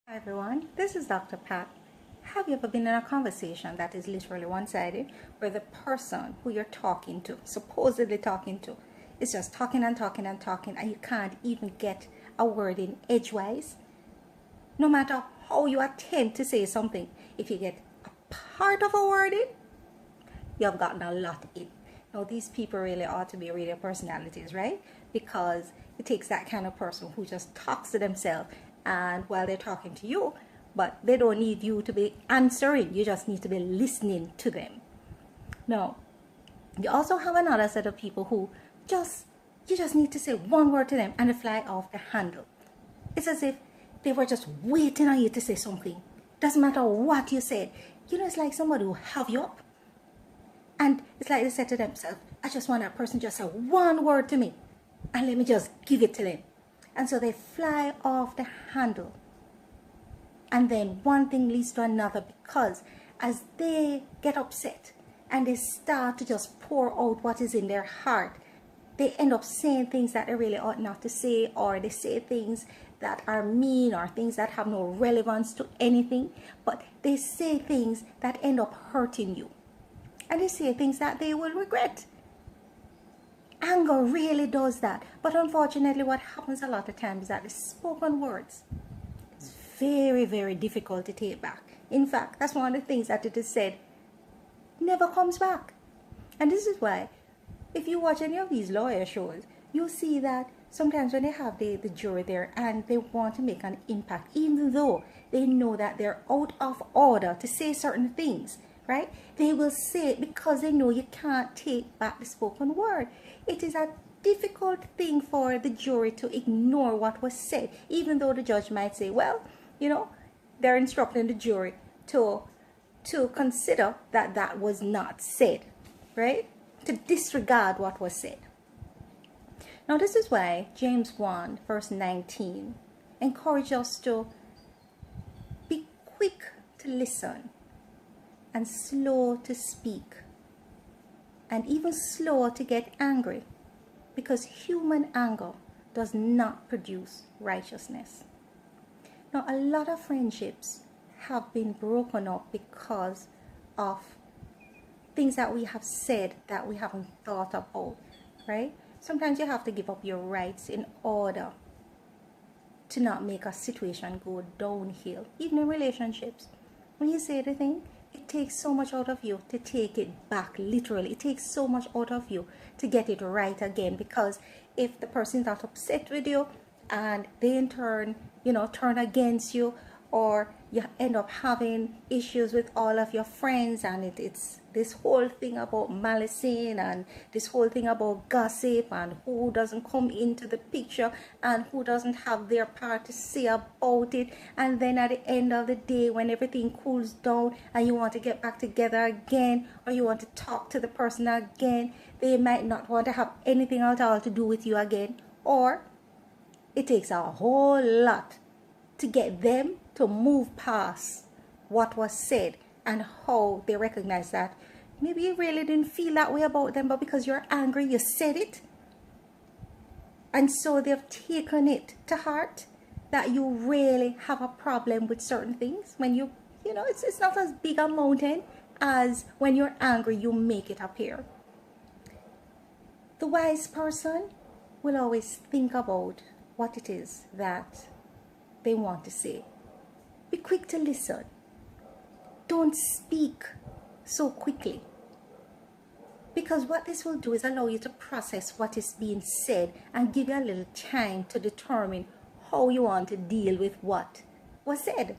Hi everyone, this is Dr. Pat. Have you ever been in a conversation that is literally one-sided, where the person who you're talking to, supposedly talking to, is just talking and talking and talking, and you can't even get a word in edgewise? No matter how you attempt to say something, if you get a part of a word in, you have gotten a lot in. Now, these people really ought to be radio personalities, right? Because it takes that kind of person who just talks to themselves and while they're talking to you, but they don't need you to be answering. You just need to be listening to them. Now, you also have another set of people who you just need to say one word to them and they fly off the handle. It's as if they were just waiting on you to say something. Doesn't matter what you said. It's like somebody who have you up. And it's like they said to themselves, I just want that person just say one word to me and let me just give it to them. And so they fly off the handle. And then one thing leads to another, because as they get upset and they start to just pour out what is in their heart, they end up saying things that they really ought not to say, or they say things that are mean or things that have no relevance to anything, but they say things that end up hurting you. And they say things that they will regret. Anger really does that. But unfortunately, what happens a lot of times is that the spoken words, it's very, very difficult to take back. In fact, that's one of the things that it is said never comes back. And this is why, if you watch any of these lawyer shows, you'll see that sometimes when they have the jury there and they want to make an impact, even though they know that they're out of order to say certain things, right? They will say it because they know you can't take back the spoken word. It is a difficult thing for the jury to ignore what was said, even though the judge might say, well, they're instructing the jury to consider that that was not said, right? To disregard what was said. Now, this is why James 1, verse 19 encourages us to be quick to listen and slow to speak, and even slower to get angry, because human anger does not produce righteousness. Now, a lot of friendships have been broken up because of things that we have said that we haven't thought about, right? Sometimes you have to give up your rights in order to not make a situation go downhill, even in relationships. When you say the thing, it takes so much out of you to take it back, literally. It takes so much out of you to get it right again, because if the person is not upset with you and they in turn, turn against you, or you end up having issues with all of your friends, and it's this whole thing about malicing and this whole thing about gossip and who doesn't come into the picture and who doesn't have their part to say about it. And then at the end of the day, when everything cools down and you want to get back together again, or you want to talk to the person again, they might not want to have anything at all to do with you again. Or it takes a whole lot to get them to move past what was said, and how they recognize that maybe you really didn't feel that way about them, but because you're angry, you said it. And so they've taken it to heart that you really have a problem with certain things. When it's not as big a mountain as when you're angry, you make it appear. The wise person will always think about what it is that they want to say. Be quick to listen. Don't speak so quickly, because what this will do is allow you to process what is being said and give you a little time to determine how you want to deal with what was said.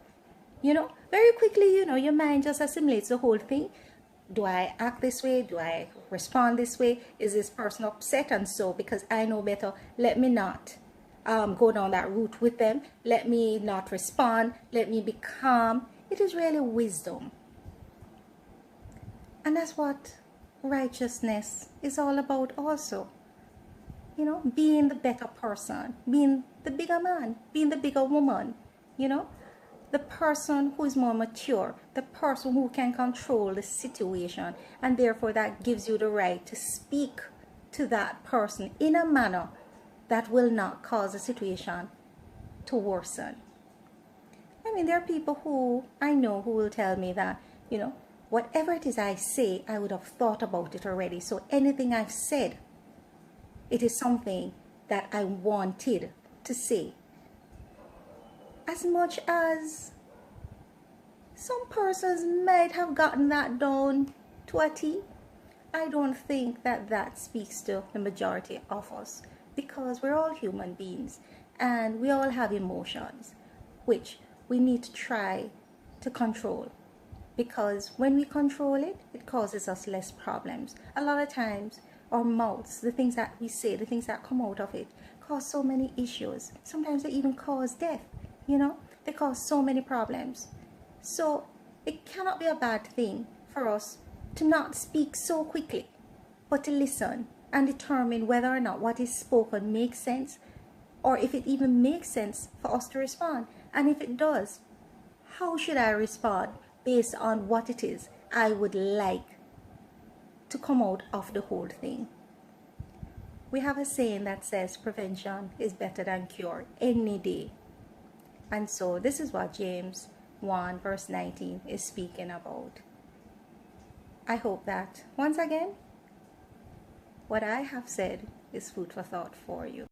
Very quickly, your mind just assimilates the whole thing. Do I act this way? Do I respond this way? Is this person upset? And so, because I know better, let me not go down that route with them. Let me not respond. Let me be calm. It is really wisdom. And that's what righteousness is all about also. Being the better person, being the bigger man, being the bigger woman, the person who is more mature, the person who can control the situation, and therefore that gives you the right to speak to that person in a manner that will not cause the situation to worsen. I mean, there are people who I know who will tell me that, whatever it is I say, I would have thought about it already. So anything I've said, it is something that I wanted to say. As much as some persons might have gotten that down to a T, I don't think that speaks to the majority of us, because we're all human beings and we all have emotions, which we need to try to control, because when we control it, it causes us less problems. A lot of times our mouths, the things that we say, the things that come out of it, cause so many issues. Sometimes they even cause death, they cause so many problems. So it cannot be a bad thing for us to not speak so quickly, but to listen and determine whether or not what is spoken makes sense, or if it even makes sense for us to respond. And if it does, how should I respond based on what it is I would like to come out of the whole thing? We have a saying that says prevention is better than cure any day. And so this is what James 1 verse 19 is speaking about. I hope that, once again, what I have said is food for thought for you.